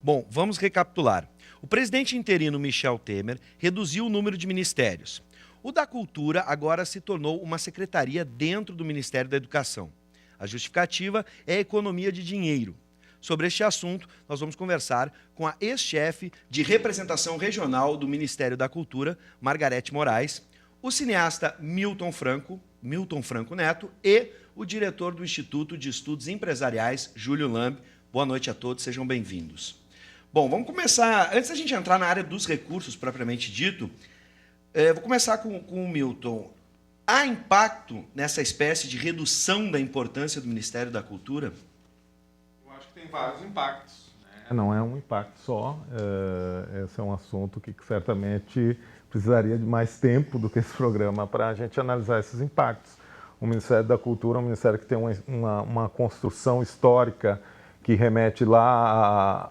Bom, vamos recapitular. O presidente interino Michel Temer reduziu o número de ministérios. O da Cultura agora se tornou uma secretaria dentro do Ministério da Educação. A justificativa é a economia de dinheiro. Sobre este assunto, nós vamos conversar com a ex-chefe de representação regional do Ministério da Cultura, Margarete Moraes, o cineasta Milton Franco Neto e o diretor do Instituto de Estudos Empresariais, Júlio Lambe. Boa noite a todos, sejam bem-vindos. Bom, vamos começar, antes da gente entrar na área dos recursos propriamente dito, vou começar com o Milton. Há impacto nessa espécie de redução da importância do Ministério da Cultura? Eu acho que tem vários impactos. Não é um impacto só, esse é um assunto que certamente precisaria de mais tempo do que esse programa para a gente analisar esses impactos. O Ministério da Cultura é um ministério que tem uma construção histórica que remete lá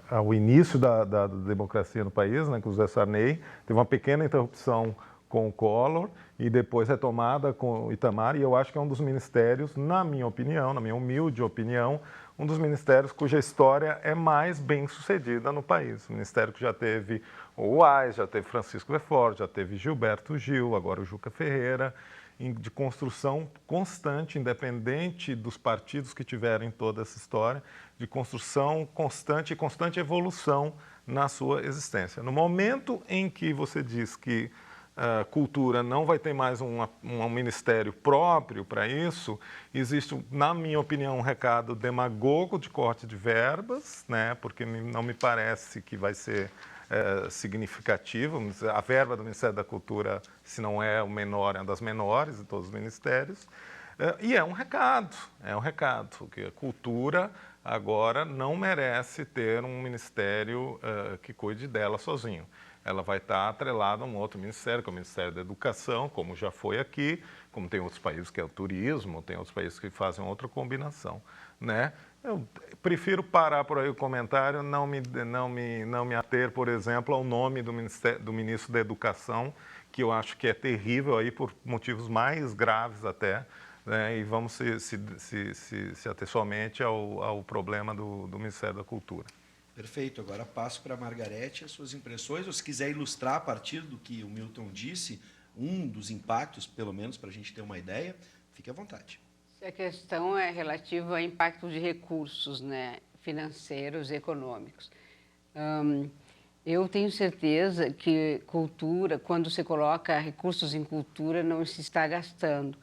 ao início da democracia no país, né, com o José Sarney. Teve uma pequena interrupção com o Collor e depois retomada com o Itamar, e eu acho que é um dos ministérios, na minha opinião, na minha humilde opinião, um dos ministérios cuja história é mais bem sucedida no país. O ministério que já teve o Wise, já teve Francisco Lefort, já teve Gilberto Gil, agora o Juca Ferreira, de construção constante, independente dos partidos que tiverem toda essa história, de construção constante e constante evolução na sua existência. No momento em que você diz que a cultura não vai ter mais um ministério próprio para isso, existe, na minha opinião, um recado demagogo de corte de verbas, né, porque não me parece que vai ser significativo. A verba do Ministério da Cultura, se não é o menor, é uma das menores de todos os ministérios. E é um recado, que a cultura agora não merece ter um ministério que cuide dela sozinho. Ela vai estar atrelada a um outro ministério, que é o Ministério da Educação, como já foi aqui, como tem outros países que é o turismo, tem outros países que fazem outra combinação, né? Eu prefiro parar por aí o comentário, não me ater, por exemplo, ao nome do ministro da Educação, que eu acho que é terrível aí por motivos mais graves até, né? E vamos se ater somente ao problema do Ministério da Cultura. Perfeito. Agora passo para a Margarete as suas impressões, ou se quiser ilustrar a partir do que o Milton disse, um dos impactos, pelo menos, para a gente ter uma ideia, fique à vontade. A questão é relativa ao impacto de recursos, né, financeiros e econômicos. Eu tenho certeza que cultura, quando você coloca recursos em cultura, não se está gastando.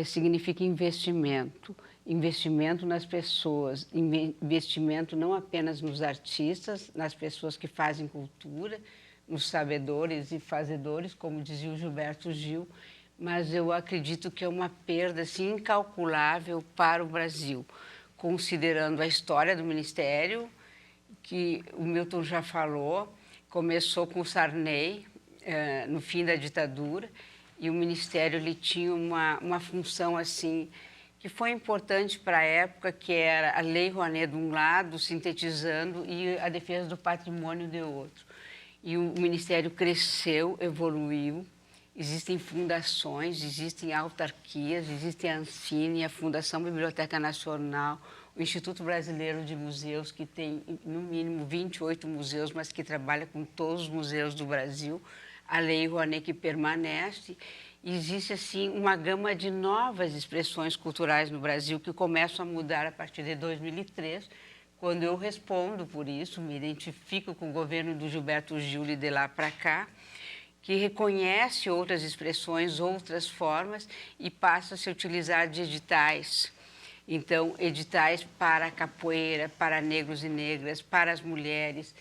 Significa investimento. Investimento nas pessoas, investimento não apenas nos artistas, nas pessoas que fazem cultura, nos sabedores e fazedores, como dizia o Gilberto Gil, mas eu acredito que é uma perda assim, incalculável para o Brasil, considerando a história do Ministério, que o Milton já falou, começou com o Sarney, no fim da ditadura, e o Ministério ele tinha uma função assim, que foi importante para a época, que era a Lei Rouanet de um lado, sintetizando, e a defesa do patrimônio de outro. E o Ministério cresceu, evoluiu, existem fundações, existem autarquias, existem a Ancine, a Fundação Biblioteca Nacional, o Instituto Brasileiro de Museus, que tem, no mínimo, 28 museus, mas que trabalha com todos os museus do Brasil, a Lei Rouanet que permanece. Existe, assim, uma gama de novas expressões culturais no Brasil que começam a mudar a partir de 2003, quando eu respondo por isso, me identifico com o governo do Gilberto Gil e de lá para cá, que reconhece outras expressões, outras formas e passa a se utilizar de editais. Então, editais para a capoeira, para negros e negras, para as mulheres,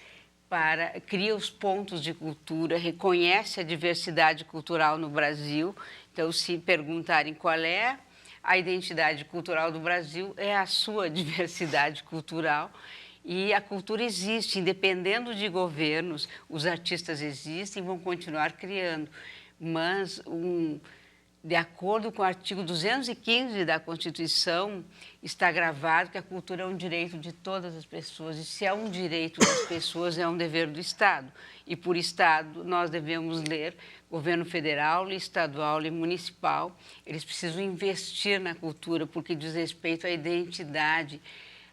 cria os pontos de cultura, reconhece a diversidade cultural no Brasil. Então, se perguntarem qual é a identidade cultural do Brasil, é a sua diversidade cultural. E a cultura existe, independendo de governos, os artistas existem e vão continuar criando. Mas, de acordo com o artigo 215 da Constituição, está gravado que a cultura é um direito de todas as pessoas. E se é um direito das pessoas, é um dever do Estado. E, por Estado, nós devemos ler governo federal, estadual e municipal. Eles precisam investir na cultura, porque diz respeito à identidade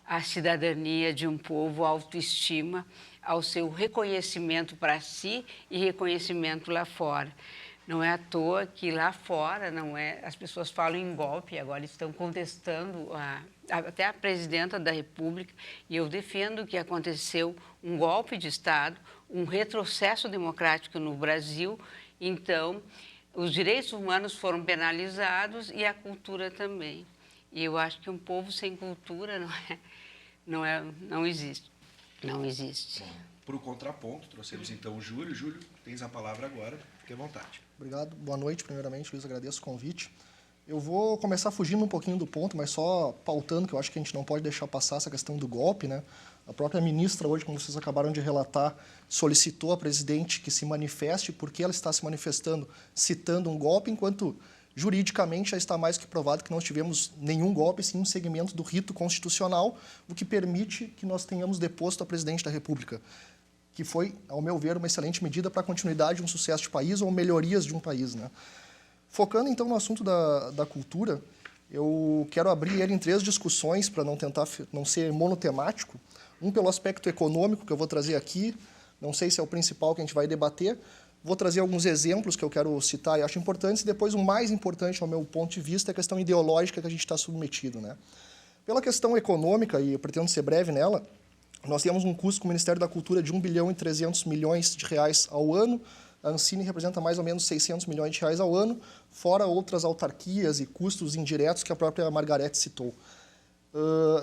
à cidadania de um povo, à autoestima, ao seu reconhecimento para si e reconhecimento lá fora. Não é à toa que lá fora as pessoas falam em golpe, agora estão contestando até a presidenta da República, e eu defendo que aconteceu um golpe de Estado, um retrocesso democrático no Brasil. Então, os direitos humanos foram penalizados e a cultura também. E eu acho que um povo sem cultura não existe. Não existe. Bom, para o contraponto, trouxemos então o Júlio. Júlio, tens a palavra agora, fique à vontade. Obrigado. Boa noite, primeiramente, Luiz, agradeço o convite. Eu vou começar fugindo um pouquinho do ponto, mas só pautando, que eu acho que a gente não pode deixar passar essa questão do golpe, né? A própria ministra, hoje, como vocês acabaram de relatar, solicitou à presidente que se manifeste porque ela está se manifestando citando um golpe, enquanto juridicamente já está mais que provado que não tivemos nenhum golpe, sim um segmento do rito constitucional, o que permite que nós tenhamos deposto a presidente da República, que foi, ao meu ver, uma excelente medida para a continuidade de um sucesso de país ou melhorias de um país, né? Focando, então, no assunto da cultura, eu quero abrir ele em 3 discussões para não ser monotemático. Um pelo aspecto econômico, que eu vou trazer aqui, não sei se é o principal que a gente vai debater. Vou trazer alguns exemplos que eu quero citar e acho importantes, e depois o mais importante, ao meu ponto de vista, é a questão ideológica que a gente está submetido, né? Pela questão econômica, e eu pretendo ser breve nela, nós temos um custo com o Ministério da Cultura de 1 bilhão e 300 milhões de reais ao ano. A Ancine representa mais ou menos 600 milhões de reais ao ano, fora outras autarquias e custos indiretos que a própria Margarete citou.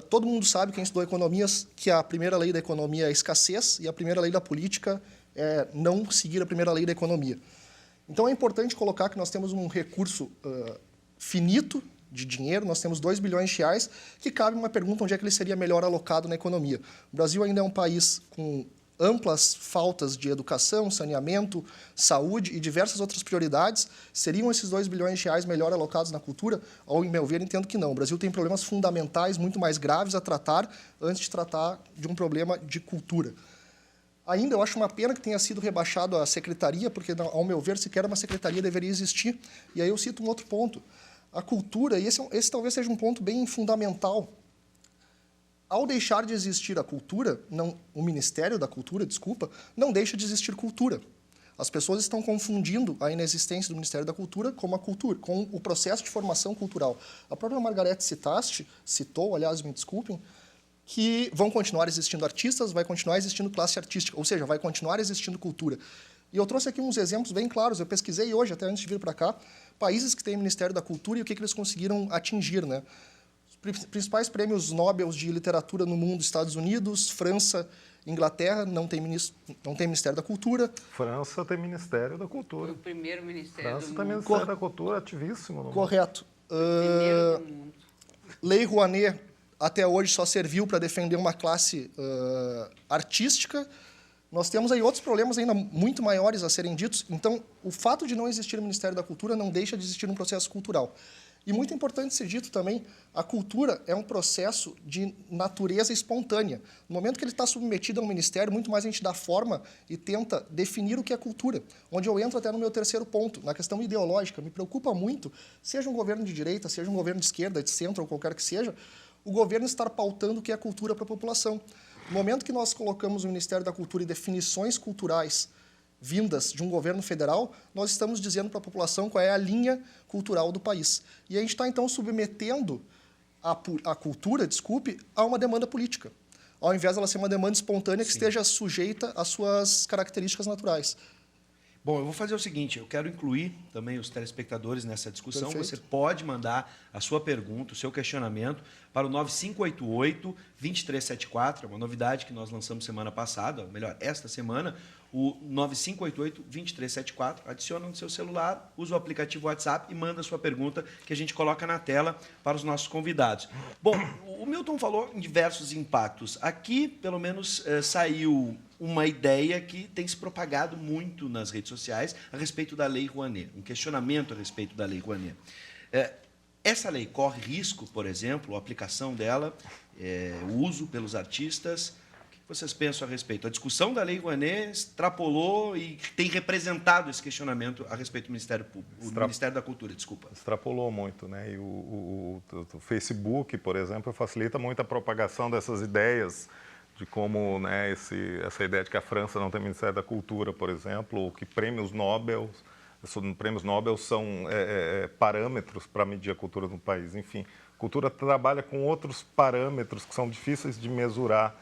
Todo mundo sabe, quem estudou economias, que a primeira lei da economia é a escassez e a primeira lei da política é não seguir a primeira lei da economia. Então, é importante colocar que nós temos um recurso finito de dinheiro, nós temos 2 bilhões de reais, que cabe uma pergunta onde é que ele seria melhor alocado na economia. O Brasil ainda é um país com amplas faltas de educação, saneamento, saúde e diversas outras prioridades. Seriam esses 2 bilhões de reais melhor alocados na cultura? Ao meu ver, entendo que não. O Brasil tem problemas fundamentais muito mais graves a tratar antes de tratar de um problema de cultura. Ainda eu acho uma pena que tenha sido rebaixado a secretaria, porque, ao meu ver, sequer uma secretaria deveria existir. E aí eu cito um outro ponto. A cultura, e esse talvez seja um ponto bem fundamental. Ao deixar de existir a cultura, o Ministério da Cultura, desculpa, não deixa de existir cultura. As pessoas estão confundindo a inexistência do Ministério da Cultura com a cultura, com o processo de formação cultural. A própria Margarete citou, aliás, me desculpem, que vão continuar existindo artistas, vai continuar existindo classe artística, ou seja, vai continuar existindo cultura. E eu trouxe aqui uns exemplos bem claros, eu pesquisei hoje, até antes de vir para cá, países que têm Ministério da Cultura e o que eles conseguiram atingir, né? Os principais prêmios Nobel de literatura no mundo, Estados Unidos, França, Inglaterra, não tem Ministério da Cultura. França tem Ministério da Cultura. O primeiro Ministério França do tem mundo. Ministério da Cultura ativíssimo no mundo. Correto. Primeiro do mundo. Lei Rouanet, até hoje, só serviu para defender uma classe artística. Nós temos aí outros problemas ainda muito maiores a serem ditos. Então, o fato de não existir o Ministério da Cultura não deixa de existir um processo cultural. E muito importante ser dito também, a cultura é um processo de natureza espontânea. No momento que ele está submetido a um ministério, muito mais a gente dá forma e tenta definir o que é cultura. Onde eu entro até no meu terceiro ponto, na questão ideológica. Me preocupa muito, seja um governo de direita, seja um governo de esquerda, de centro ou qualquer que seja, o governo estar pautando o que é cultura para a população. No momento que nós colocamos o Ministério da Cultura e definições culturais vindas de um governo federal, nós estamos dizendo para a população qual é a linha cultural do país. E a gente está, então, submetendo a cultura, a uma demanda política, ao invés dela ser uma demanda espontânea que esteja sujeita às suas características naturais. Bom, eu vou fazer o seguinte, eu quero incluir também os telespectadores nessa discussão. Perfeito. Você pode mandar a sua pergunta, o seu questionamento para o 9588-2374, é uma novidade que nós lançamos semana passada, ou melhor, esta semana, o 9588-2374, adiciona no seu celular, usa o aplicativo WhatsApp e manda a sua pergunta que a gente coloca na tela para os nossos convidados. Bom, o Milton falou em diversos impactos. Aqui, pelo menos, saiu uma ideia que tem se propagado muito nas redes sociais a respeito da Lei Rouanet, um questionamento a respeito da Lei Rouanet. Essa lei corre risco, por exemplo, a aplicação dela, o uso pelos artistas. O que vocês pensam a respeito? A discussão da Lei Rouanet extrapolou e tem representado esse questionamento a respeito do Ministério Público, o Ministério da Cultura, desculpa. Extrapolou muito, né? E o Facebook, por exemplo, facilita muito a propagação dessas ideias de como, né, essa ideia de que a França não tem Ministério da Cultura, por exemplo, ou que prêmios Nobel são parâmetros para medir a cultura no país. Enfim, a cultura trabalha com outros parâmetros que são difíceis de mesurar,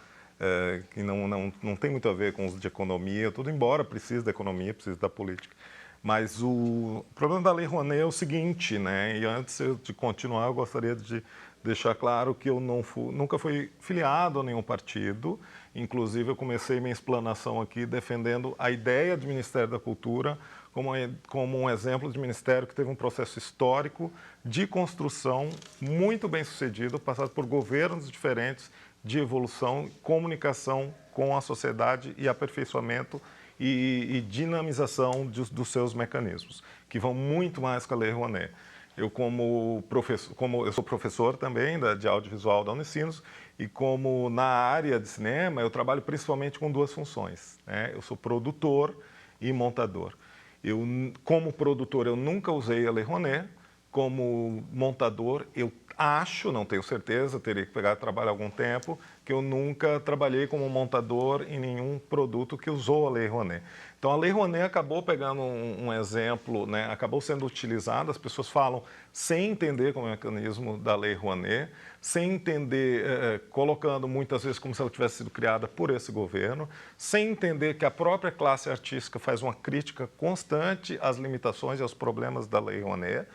que não tem muito a ver com os de economia, tudo embora precise da economia, precise da política. Mas o problema da Lei Rouanet é o seguinte, né? E antes de continuar, eu gostaria de deixar claro que eu nunca fui filiado a nenhum partido. Inclusive, eu comecei minha explanação aqui defendendo a ideia de Ministério da Cultura como um exemplo de ministério que teve um processo histórico de construção muito bem sucedido, passado por governos diferentes, de evolução, comunicação com a sociedade e aperfeiçoamento e dinamização dos seus mecanismos, que vão muito mais que a Lei Rouanet. Eu, eu sou professor também de audiovisual da Unicinos, e como na área de cinema, eu trabalho principalmente com duas funções, né? Eu sou produtor e montador. Como produtor, eu nunca usei a Lei Rouanet. Como montador, eu acho, não tenho certeza, teria que pegar trabalho há algum tempo, que eu nunca trabalhei como montador em nenhum produto que usou a Lei Rouanet. Então, a Lei Rouanet acabou pegando um exemplo, né, acabou sendo utilizada, as pessoas falam sem entender como é o mecanismo da Lei Rouanet, sem entender, colocando muitas vezes como se ela tivesse sido criada por esse governo, sem entender que a própria classe artística faz uma crítica constante às limitações e aos problemas da Lei Rouanet,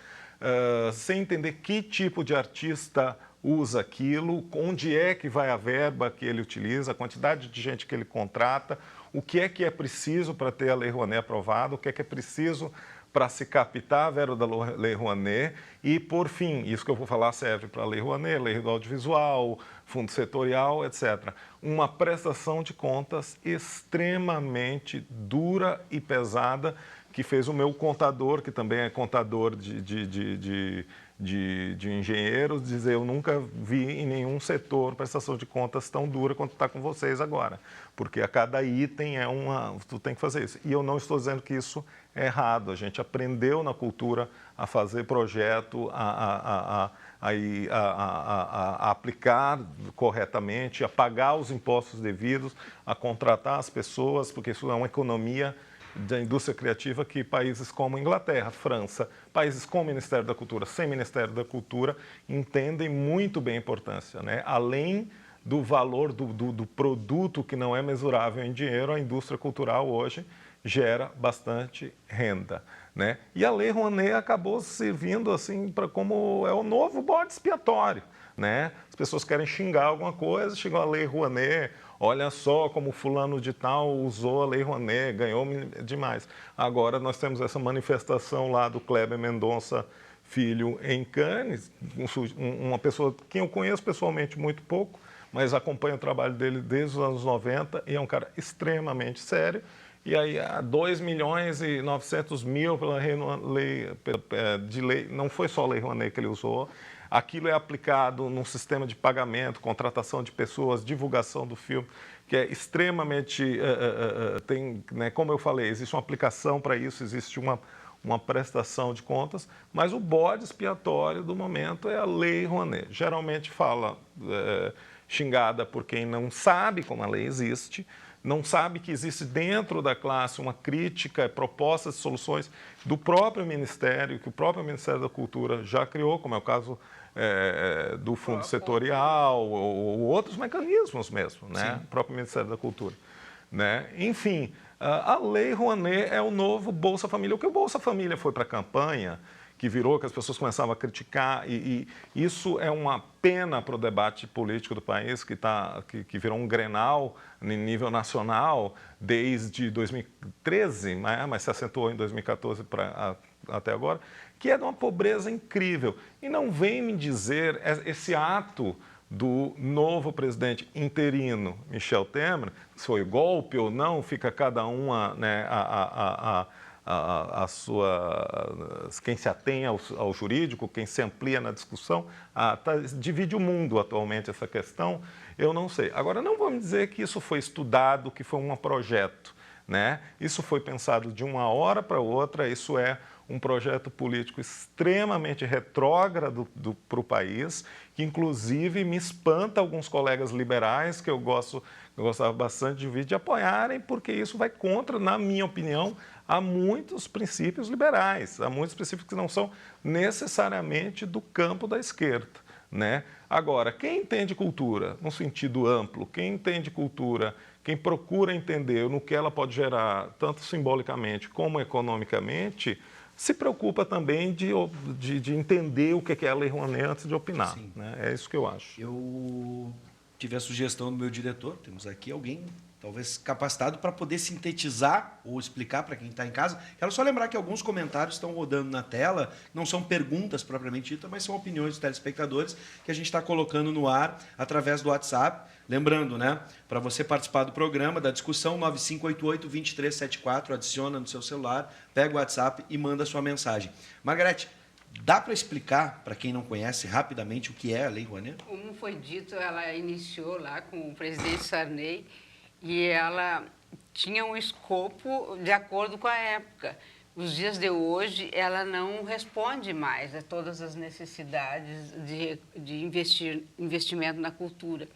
sem entender que tipo de artista usa aquilo, onde é que vai a verba que ele utiliza, a quantidade de gente que ele contrata, o que é preciso para ter a Lei Rouanet aprovada, o que é preciso para se captar a verba da Lei Rouanet e, por fim, isso que eu vou falar serve para a Lei Rouanet, Lei do Audiovisual, Fundo Setorial, etc. Uma prestação de contas extremamente dura e pesada, que fez o meu contador, que também é contador de engenheiros, dizer: eu nunca vi em nenhum setor prestação de contas tão dura quanto está com vocês agora, porque a cada item tu tem que fazer isso. E eu não estou dizendo que isso é errado, a gente aprendeu na cultura a fazer projeto, a aplicar corretamente, a pagar os impostos devidos, a contratar as pessoas, porque isso é uma economia da indústria criativa que países como Inglaterra, França, países com Ministério da Cultura, sem Ministério da Cultura, entendem muito bem a importância, né? Além do valor do produto que não é mesurável em dinheiro, a indústria cultural hoje gera bastante renda, né? E a Lei Rouanet acabou servindo assim como é o novo bode expiatório, né? As pessoas querem xingar alguma coisa, chegou a Lei Rouanet, olha só como fulano de tal usou a Lei Rouanet, ganhou demais. Agora nós temos essa manifestação lá do Kleber Mendonça Filho em Cannes, uma pessoa que eu conheço pessoalmente muito pouco, mas acompanho o trabalho dele desde os anos 90 e é um cara extremamente sério. E aí, 2.900.000 pela lei, não foi só a Lei Rouanet que ele usou, aquilo é aplicado num sistema de pagamento, contratação de pessoas, divulgação do filme, que é extremamente, né, como eu falei, existe uma aplicação para isso, existe uma prestação de contas, mas o bode expiatório do momento é a Lei Rouanet. Geralmente xingada por quem não sabe como a lei existe, não sabe que existe dentro da classe uma crítica, propostas de soluções do próprio Ministério, que o próprio Ministério da Cultura já criou, como é o caso do Fundo Setorial ou outros mecanismos mesmo, né? O próprio Ministério da Cultura, né? Enfim, a Lei Rouanet é o novo Bolsa Família. O que o Bolsa Família foi para a campanha, que virou, que as pessoas começavam a criticar, e isso é uma pena para o debate político do país, que virou um Grenal em nível nacional desde 2013, mas se acentuou em 2014 até agora, que é de uma pobreza incrível. E não vem me dizer esse ato do novo presidente interino, Michel Temer, se foi golpe ou não, fica cada uma, né, quem se atém ao jurídico, quem se amplia na discussão, divide o mundo atualmente essa questão. eu não sei. Agora, não vamos dizer que isso foi estudado, que foi um projeto, né? Isso foi pensado de uma hora para outra, isso é um projeto político extremamente retrógrado para o país, que inclusive me espanta alguns colegas liberais, que eu gostava bastante de ver, de apoiarem, porque isso vai contra, na minha opinião, há muitos princípios liberais, há muitos princípios que não são necessariamente do campo da esquerda, né? Agora, quem entende cultura no sentido amplo, quem entende cultura, quem procura entender no que ela pode gerar, tanto simbolicamente como economicamente, se preocupa também de entender o que é a Lei Rouanet antes de opinar, né? É isso que eu acho. Eu tive a sugestão do meu diretor, temos aqui alguém talvez capacitado para poder sintetizar ou explicar para quem está em casa. Quero só lembrar que alguns comentários estão rodando na tela, não são perguntas propriamente ditas, mas são opiniões dos telespectadores que a gente está colocando no ar através do WhatsApp. Lembrando, né, para você participar do programa, da discussão, 9588-2374, adiciona no seu celular, pega o WhatsApp e manda a sua mensagem. Margarete, dá para explicar, para quem não conhece, rapidamente o que é a Lei Rouanet? Como foi dito, ela iniciou lá com o presidente Sarney e ela tinha um escopo de acordo com a época. Nos dias de hoje, ela não responde mais a todas as necessidades de investimento na cultura.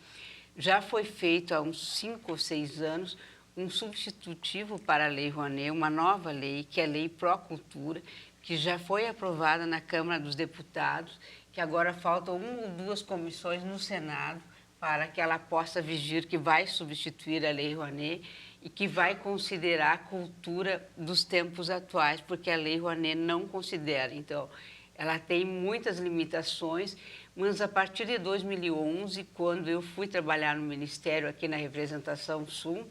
Já foi feito há uns 5 ou 6 anos um substitutivo para a Lei Rouanet, uma nova lei, que é a Lei Procultura, que já foi aprovada na Câmara dos Deputados, que agora faltam 1 ou 2 comissões no Senado para que ela possa vigir, que vai substituir a Lei Rouanet e que vai considerar a cultura dos tempos atuais, porque a Lei Rouanet não considera. Então, ela tem muitas limitações, mas a partir de 2011, quando eu fui trabalhar no Ministério, aqui na Representação Sul,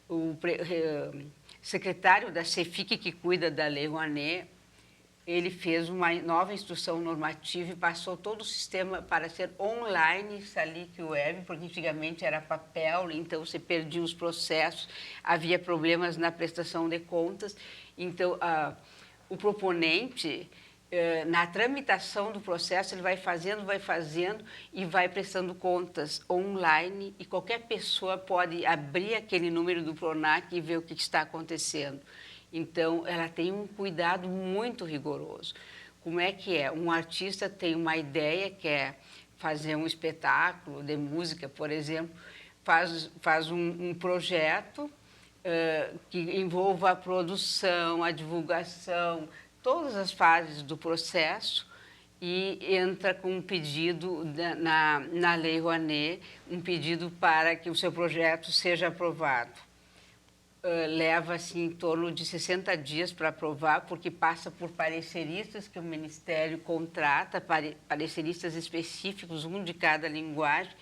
o secretário da CEFIC, que cuida da Lei Rouanet, ele fez uma nova instrução normativa e passou todo o sistema para ser online, Salic Web, porque antigamente era papel, então você perdia os processos, havia problemas na prestação de contas. Então, o proponente, na tramitação do processo, ele vai fazendo e vai prestando contas online e qualquer pessoa pode abrir aquele número do PRONAC e ver o que está acontecendo. Então, ela tem um cuidado muito rigoroso. Como é que é? Um artista tem uma ideia, quer fazer um espetáculo de música, por exemplo, faz um projeto que envolva a produção, a divulgação, todas as fases do processo e entra com um pedido na Lei Rouanet, um pedido para que o seu projeto seja aprovado. Leva assim, em torno de 60 dias para aprovar, porque passa por pareceristas que o Ministério contrata, pareceristas específicos, um de cada linguagem,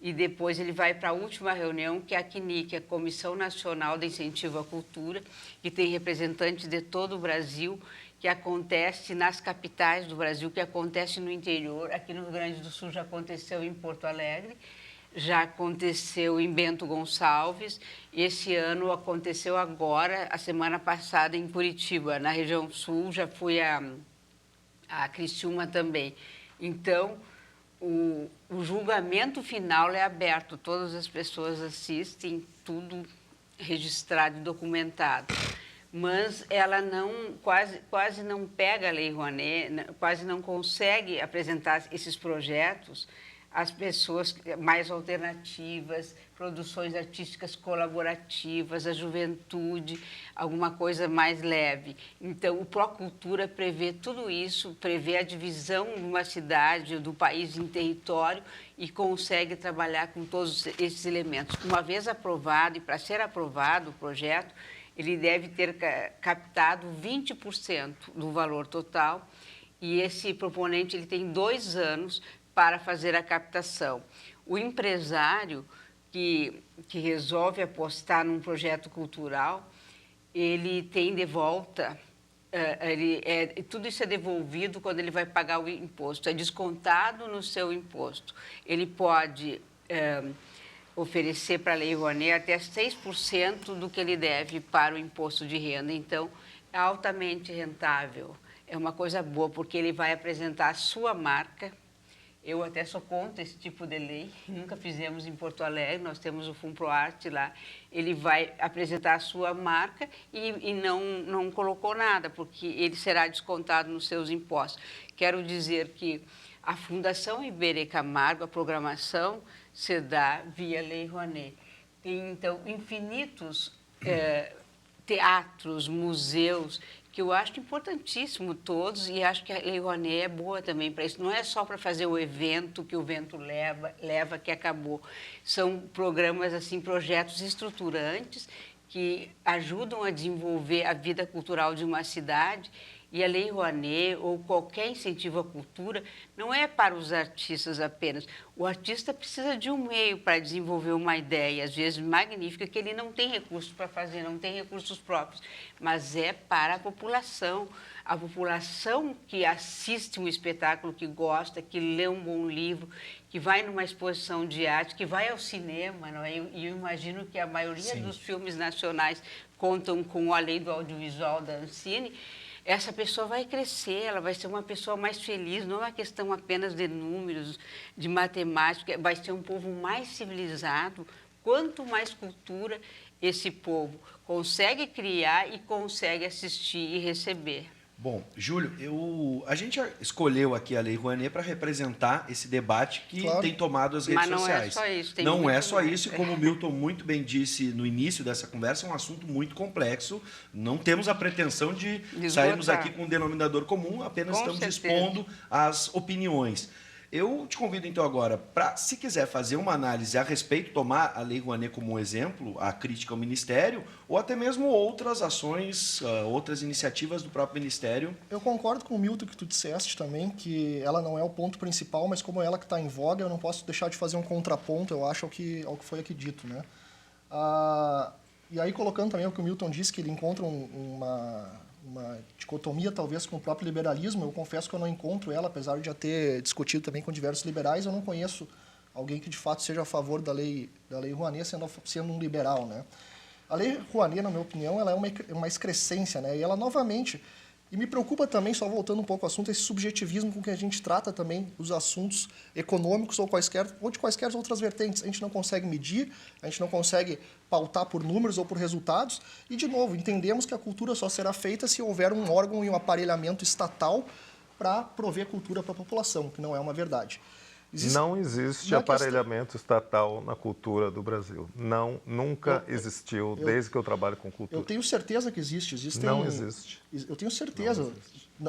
e depois ele vai para a última reunião, que é a CNIC, a Comissão Nacional de Incentivo à Cultura, que tem representantes de todo o Brasil, que acontece nas capitais do Brasil, que acontece no interior. Aqui no Rio Grande do Sul já aconteceu em Porto Alegre, já aconteceu em Bento Gonçalves, esse ano aconteceu agora, a semana passada, em Curitiba, na região sul, já fui a Criciúma também. Então, o julgamento final é aberto, todas as pessoas assistem, tudo registrado e documentado. Mas ela quase não pega a Lei Rouanet, quase não consegue apresentar esses projetos às pessoas mais alternativas, produções artísticas colaborativas, a juventude, alguma coisa mais leve. Então, o Procultura prevê tudo isso, prevê a divisão de uma cidade, do país em território e consegue trabalhar com todos esses elementos. Uma vez aprovado, e para ser aprovado o projeto, ele deve ter captado 20% do valor total e esse proponente ele tem 2 anos para fazer a captação. O empresário que resolve apostar num projeto cultural, ele tem de volta, tudo isso é devolvido quando ele vai pagar o imposto, é descontado no seu imposto. Ele pode oferecer para a Lei Rouanet até 6% do que ele deve para o imposto de renda. Então, é altamente rentável. É uma coisa boa, porque ele vai apresentar a sua marca, Eu até sou contra esse tipo de lei, nunca fizemos em Porto Alegre, nós temos o Funproarte lá, ele vai apresentar a sua marca e não colocou nada, porque ele será descontado nos seus impostos. Quero dizer que a Fundação Iberê Camargo, a programação se dá via Lei Rouanet. Tem, então, infinitos teatros, museus, que eu acho importantíssimo todos, e acho que a Lei Rouanet é boa também para isso. Não é só para fazer o evento que o vento leva que acabou. São programas, assim, projetos estruturantes que ajudam a desenvolver a vida cultural de uma cidade. E a Lei Rouanet ou qualquer incentivo à cultura não é para os artistas apenas. O artista precisa de um meio para desenvolver uma ideia, às vezes magnífica, que ele não tem recursos para fazer, não tem recursos próprios, mas é para a população que assiste um espetáculo, que gosta, que lê um bom livro, que vai numa exposição de arte, que vai ao cinema, não é? E eu imagino que a maioria dos filmes nacionais contam com a lei do audiovisual da Ancine. Essa pessoa vai crescer, ela vai ser uma pessoa mais feliz, não é uma questão apenas de números, de matemática, vai ser um povo mais civilizado. Quanto mais cultura esse povo consegue criar e consegue assistir e receber. Bom, Júlio, a gente escolheu aqui a Lei Rouanet para representar esse debate que tem tomado as redes sociais. Mas não é só isso. Tem não é só mais. isso, e como o Milton muito bem disse no início dessa conversa, é um assunto muito complexo. Não temos a pretensão de sairmos aqui com um denominador comum, apenas estamos expondo as opiniões. Eu te convido, então, agora, para, se quiser fazer uma análise a respeito, tomar a Lei Rouanet como um exemplo, a crítica ao Ministério, ou até mesmo outras ações, outras iniciativas do próprio Ministério. Eu concordo com o Milton que tu disseste também, que ela não é o ponto principal, mas como ela que está em voga, eu não posso deixar de fazer um contraponto, eu acho, ao que foi aqui dito, né? E aí, colocando também o que o Milton disse, que ele encontra uma dicotomia, talvez, com o próprio liberalismo. Eu confesso que eu não encontro ela, apesar de já ter discutido também com diversos liberais. Eu não conheço alguém que, de fato, seja a favor da lei Rouanet, sendo um liberal, né? A Lei Rouanet, na minha opinião, ela é uma excrescência, né? E ela, novamente... E me preocupa também, só voltando um pouco ao assunto, esse subjetivismo com que a gente trata também os assuntos econômicos ou de quaisquer outras vertentes. A gente não consegue medir, a gente não consegue pautar por números ou por resultados. E, de novo, entendemos que a cultura só será feita se houver um órgão e um aparelhamento estatal para prover cultura para a população, que não é uma verdade. Não existe aparelhamento estatal na cultura do Brasil. Nunca existiu, desde que eu trabalho com cultura. Eu tenho certeza que existe. Não existe. Eu tenho certeza.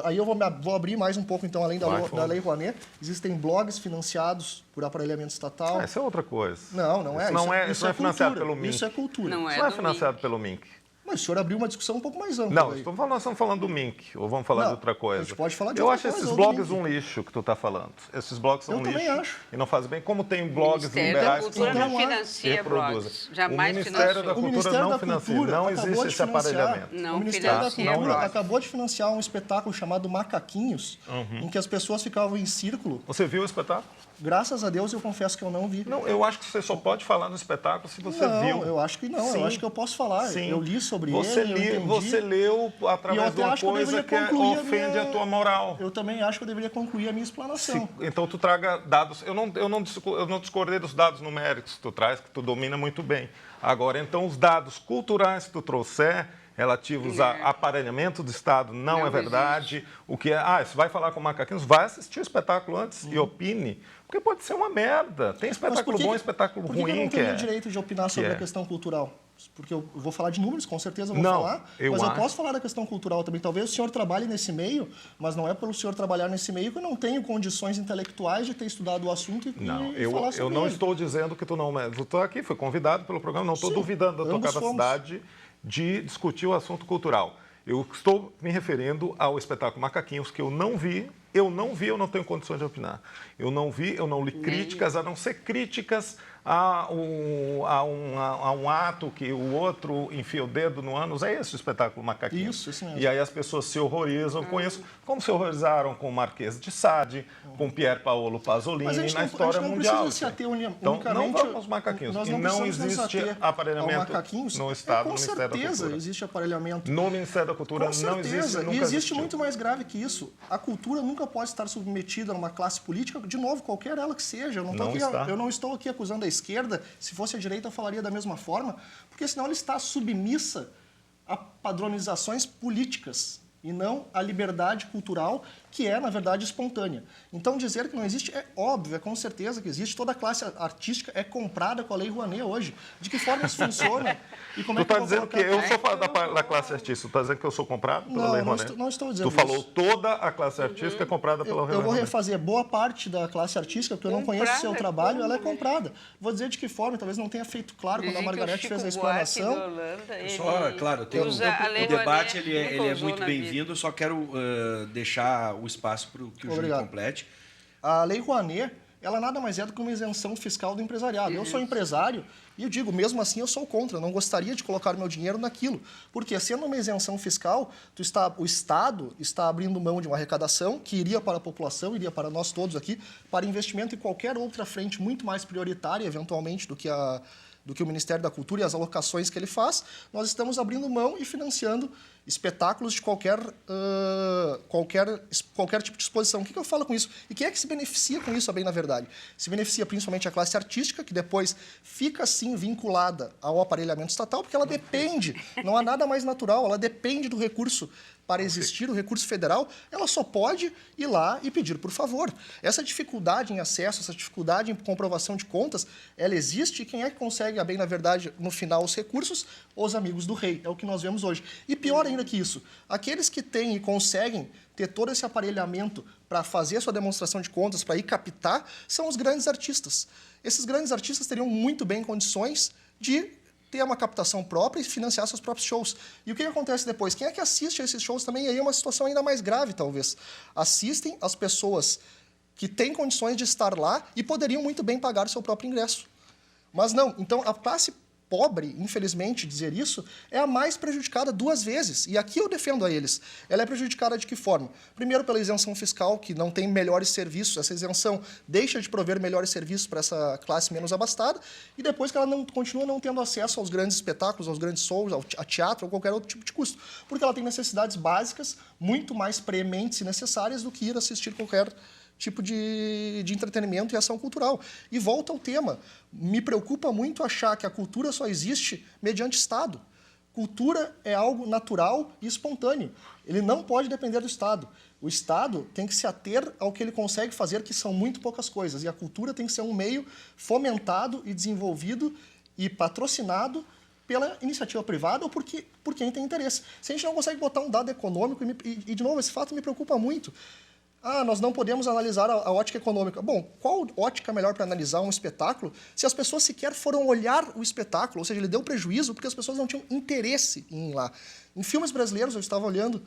Aí eu vou abrir mais um pouco, então, além da Lei Rouanet. Existem blogs financiados por aparelhamento estatal. Isso é outra coisa. Não é. Isso não é financiado pelo MINC. Isso é cultura. Não é financiado pelo MINC. Mas o senhor abriu uma discussão um pouco mais ampla. Não, nós estamos falando do MINC, ou vamos falar de outra coisa. A gente pode falar de Eu outra acho coisa, esses blogs um lixo que tu está falando. Esses blogs são um lixo. Eu também acho. E não fazem bem. Como tem blogs liberais... liberais O Ministério da Cultura não financia blogs. Jamais o Ministério da Cultura não financia. Não existe esse aparelhamento. Não, o Ministério da Cultura blogs. acabou de financiar um espetáculo chamado Macaquinhos, em que as pessoas ficavam em círculo. Você viu o espetáculo? Graças a Deus, eu confesso que eu não vi. Não, eu acho que você só pode falar no espetáculo se você viu. Não, eu acho que não. Sim. Eu acho que eu posso falar. Sim. Eu li sobre você ele, Você leu através de uma coisa que ofende a tua moral. Eu também acho que eu deveria concluir a minha explanação. Então, tu traga dados. Eu não discordei dos dados numéricos que tu traz, que tu domina muito bem. Agora, então, os dados culturais que tu trouxer, relativos a aparelhamento do Estado, não é verdade. Existe. O que é... você vai falar com macaquinhos, vai assistir o espetáculo antes e opine. Porque pode ser uma merda. Tem espetáculo bom e espetáculo ruim. Por que eu não tenho direito de opinar sobre a questão cultural? Porque eu vou falar de números, com certeza eu vou falar. Mas eu posso falar da questão cultural também. Talvez o senhor trabalhe nesse meio, mas não é pelo senhor trabalhar nesse meio que eu não tenho condições intelectuais de ter estudado o assunto e falar sobre eu não ele. estou dizendo que tu não... Tu está aqui, foi convidado pelo programa, não estou duvidando da tua capacidade de discutir o assunto cultural. Eu estou me referindo ao espetáculo Macaquinhos, que eu não vi, eu não tenho condições de opinar. Eu não vi, eu não li críticas, a não ser críticas a um ato que o outro enfia o dedo no ânus. É esse o espetáculo Macaquinhos. Isso mesmo. E aí as pessoas se horrorizam com isso, como se horrorizaram com o Marquês de Sade, com Pier Paolo Pasolini, na história mundial. Precisa se ater então, não vamos aos macaquinhos. Nós e não existe aparelhamento no Estado, no Ministério da Cultura. Com certeza existe aparelhamento. No Ministério da Cultura não existe, nunca E existe existiu. muito mais grave que isso. A cultura nunca nunca pode estar submetida a uma classe política, de novo, qualquer ela que seja. Eu não estou aqui acusando a esquerda, se fosse a direita eu falaria da mesma forma, porque senão ela está submissa a padronizações políticas e não a liberdade cultural, que é, na verdade, espontânea. Então, dizer que não existe é óbvio, é com certeza que existe. Toda a classe artística é comprada com a Lei Rouanet hoje. De que forma isso funciona? E como é que Tu está dizendo que eu sou da classe artística, tu está dizendo que eu sou comprado pela Lei Rouanet? Não estou dizendo isso. Tu falou toda a classe artística é comprada pela Lei Rouanet. Eu vou refazer. Boa parte da classe artística, porque eu não conheço o seu trabalho, ela é comprada. Vou dizer de que forma, talvez não tenha feito claro quando a Margarete fez a explanação. Claro, o debate ele é muito bem-vindo, eu só quero deixar o espaço para que o Júlio complete. A Lei Rouanet, ela nada mais é do que uma isenção fiscal do empresariado. Eu sou empresário e eu digo, mesmo assim, eu sou contra. Eu não gostaria de colocar meu dinheiro naquilo. Porque, sendo uma isenção fiscal, o Estado está abrindo mão de uma arrecadação que iria para a população, iria para nós todos aqui, para investimento em qualquer outra frente muito mais prioritária, eventualmente, do que o Ministério da Cultura e as alocações que ele faz. Nós estamos abrindo mão e financiando espetáculos de qualquer tipo de exposição. O que eu falo com isso? E quem é que se beneficia com isso, bem na verdade? Se beneficia principalmente a classe artística, que depois fica, sim, vinculada ao aparelhamento estatal, porque ela depende, não há nada mais natural, ela depende do recurso para existir, o recurso federal, ela só pode ir lá e pedir por favor. Essa dificuldade em acesso, essa dificuldade em comprovação de contas, ela existe e quem é que consegue, bem na verdade, no final, os recursos? Os amigos do rei. É o que nós vemos hoje. E pior ainda que isso, aqueles que têm e conseguem ter todo esse aparelhamento para fazer a sua demonstração de contas, para ir captar, são os grandes artistas. Esses grandes artistas teriam muito bem condições de ter uma captação própria e financiar seus próprios shows. E o que acontece depois? Quem é que assiste a esses shows também? Aí é uma situação ainda mais grave, talvez. Assistem as pessoas que têm condições de estar lá e poderiam muito bem pagar o seu próprio ingresso. Mas não. Então, a classe pobre, infelizmente, dizer isso, é a mais prejudicada duas vezes. E aqui eu defendo a eles. Ela é prejudicada de que forma? Primeiro, pela isenção fiscal, que não tem melhores serviços. Essa isenção deixa de prover melhores serviços para essa classe menos abastada. E depois que ela continua não tendo acesso aos grandes espetáculos, aos grandes shows, a teatro ou qualquer outro tipo de custo. Porque ela tem necessidades básicas muito mais prementes e necessárias do que ir assistir qualquer tipo de entretenimento e ação cultural. E volta ao tema. Me preocupa muito achar que a cultura só existe mediante Estado. Cultura é algo natural e espontâneo. Ele não pode depender do Estado. O Estado tem que se ater ao que ele consegue fazer, que são muito poucas coisas. E a cultura tem que ser um meio fomentado e desenvolvido e patrocinado pela iniciativa privada ou por quem tem interesse. Se a gente não consegue botar um dado econômico, e de novo, esse fato me preocupa muito. Nós não podemos analisar a ótica econômica. Bom, qual ótica melhor para analisar um espetáculo se as pessoas sequer foram olhar o espetáculo? Ou seja, ele deu prejuízo porque as pessoas não tinham interesse em ir lá. Em filmes brasileiros, eu estava olhando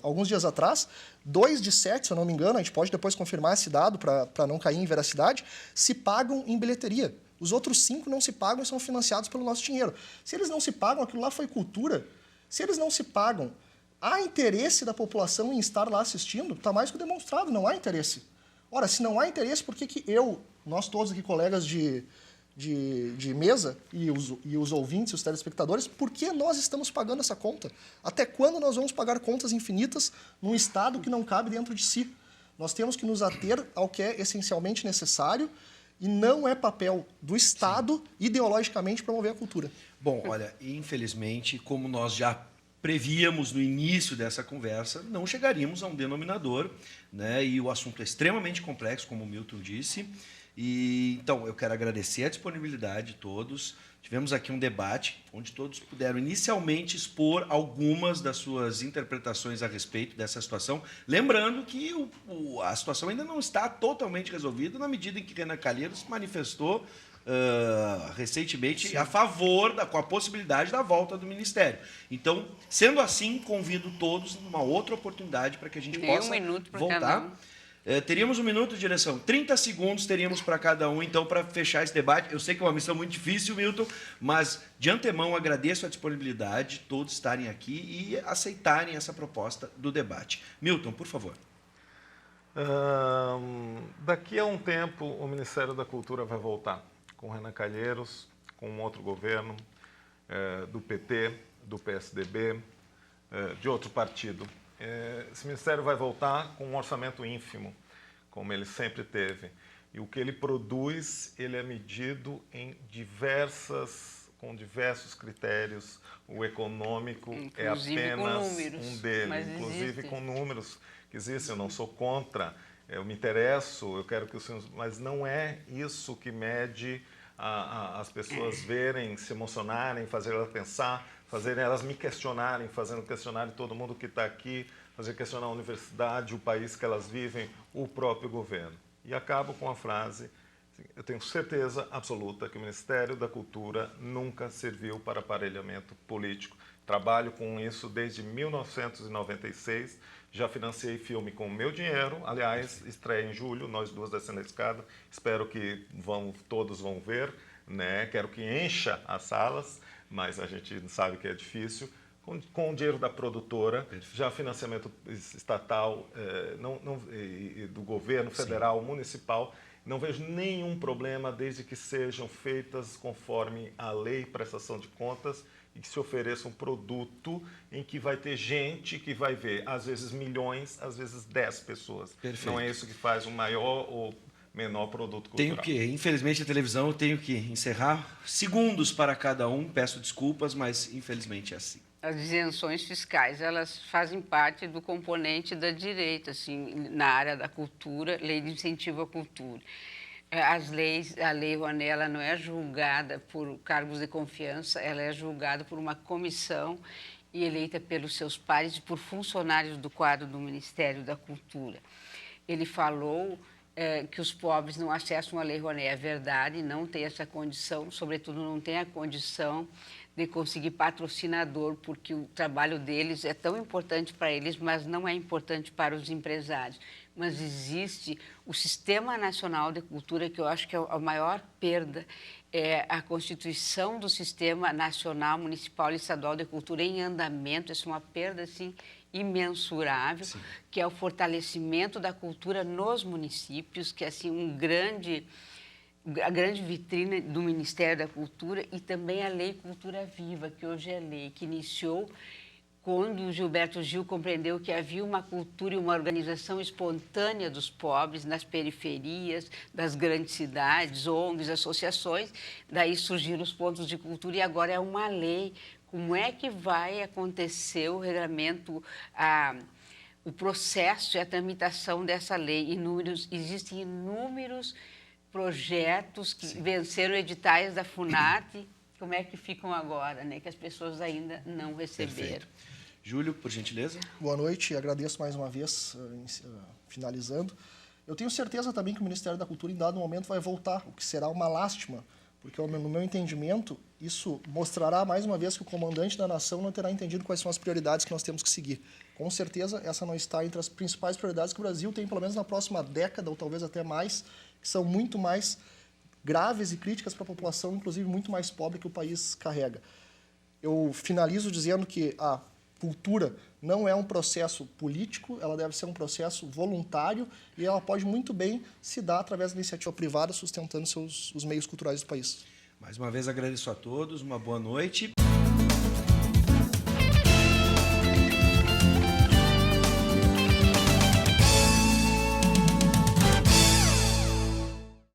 alguns dias atrás, 2 de 7, se eu não me engano, a gente pode depois confirmar esse dado para não cair em veracidade, se pagam em bilheteria. Os outros 5 não se pagam e são financiados pelo nosso dinheiro. Se eles não se pagam, aquilo lá foi cultura. Se eles não se pagam, há interesse da população em estar lá assistindo? Está mais que demonstrado, não há interesse. Ora, se não há interesse, por que nós todos aqui, colegas de mesa, e os ouvintes, os telespectadores, por que nós estamos pagando essa conta? Até quando nós vamos pagar contas infinitas num Estado que não cabe dentro de si? Nós temos que nos ater ao que é essencialmente necessário e não é papel do Estado, ideologicamente, promover a cultura. Bom, olha, infelizmente, como nós já prevíamos no início dessa conversa, não chegaríamos a um denominador, né? E o assunto é extremamente complexo, como o Milton disse. E então eu quero agradecer a disponibilidade de todos. Tivemos aqui um debate onde todos puderam inicialmente expor algumas das suas interpretações a respeito dessa situação, lembrando que a situação ainda não está totalmente resolvida na medida em que Renan Calheiros manifestou recentemente Sim. a favor com a possibilidade da volta do Ministério. Então, sendo assim, convido todos numa outra oportunidade para que a gente possa voltar. Teríamos 1 minuto, direção. 30 segundos teríamos para cada um, então, para fechar esse debate. Eu sei que é uma missão muito difícil, Milton, mas, de antemão, agradeço a disponibilidade de todos estarem aqui e aceitarem essa proposta do debate. Milton, por favor. Daqui a um tempo, o Ministério da Cultura vai voltar com Renan Calheiros, com um outro governo, do PT, do PSDB, de outro partido. esse ministério vai voltar com um orçamento ínfimo, como ele sempre teve. E o que ele produz, ele é medido com diversos critérios. O econômico Inclusive é apenas com números, um deles, mas inclusive existe. com números que existem. Eu não sou contra, eu me interesso, eu quero que os filmes... Mas não é isso que mede as pessoas verem, se emocionarem, fazer elas pensar, fazerem elas me questionarem, fazendo questionarem todo mundo que está aqui, fazer questionar a universidade, o país que elas vivem, o próprio governo. E acabo com a frase: eu tenho certeza absoluta que o Ministério da Cultura nunca serviu para aparelhamento político. Trabalho com isso desde 1996, já financiei filme com o meu dinheiro, aliás, estreia em julho, Nós Duas Descendo a Escada, espero que todos vão ver, né? Quero que encha as salas, mas a gente sabe que é difícil. Com o dinheiro da produtora, já financiamento estatal, do governo federal, sim, municipal, não vejo nenhum problema desde que sejam feitas conforme a lei de prestação de contas e que se ofereça um produto em que vai ter gente que vai ver, às vezes milhões, às vezes 10 pessoas. Perfeito. Não é isso que faz o maior ou menor produto cultural. Infelizmente a televisão, eu tenho que encerrar. Segundos para cada um, peço desculpas, mas infelizmente é assim. As isenções fiscais, elas fazem parte do componente da direita, assim, na área da cultura, lei de incentivo à cultura. A Lei Rouanet, ela não é julgada por cargos de confiança, ela é julgada por uma comissão e eleita pelos seus pares e por funcionários do quadro do Ministério da Cultura. Ele falou que os pobres não acessam a Lei Rouanet. É verdade, não tem essa condição, sobretudo não tem a condição de conseguir patrocinador, porque o trabalho deles é tão importante para eles, mas não é importante para os empresários. Mas existe o Sistema Nacional de Cultura, que eu acho que é a maior perda, é a constituição do Sistema Nacional, Municipal e Estadual de Cultura em andamento. Isso é uma perda, assim, imensurável, sim, que é o fortalecimento da cultura nos municípios, que é, assim, a grande vitrine do Ministério da Cultura, e também a Lei Cultura Viva, que hoje é lei, que iniciou quando o Gilberto Gil compreendeu que havia uma cultura e uma organização espontânea dos pobres nas periferias das grandes cidades, ONGs, associações. Daí surgiram os pontos de cultura e agora é uma lei. Como é que vai acontecer o regulamento, o processo e a tramitação dessa lei? Existem inúmeros projetos que, sim, venceram editais da FUNAT. Como é que ficam agora, né? Que as pessoas ainda não receberam. Perfeito. Júlio, por gentileza. Boa noite, agradeço mais uma vez, finalizando. Eu tenho certeza também que o Ministério da Cultura, em dado momento, vai voltar, o que será uma lástima, porque, no meu entendimento, isso mostrará mais uma vez que o comandante da nação não terá entendido quais são as prioridades que nós temos que seguir. Com certeza, essa não está entre as principais prioridades que o Brasil tem, pelo menos na próxima década, ou talvez até mais, que são muito mais graves e críticas para a população, inclusive muito mais pobre que o país carrega. Eu finalizo dizendo que a cultura não é um processo político, ela deve ser um processo voluntário e ela pode muito bem se dar através da iniciativa privada, sustentando os meios culturais do país. Mais uma vez agradeço a todos, uma boa noite.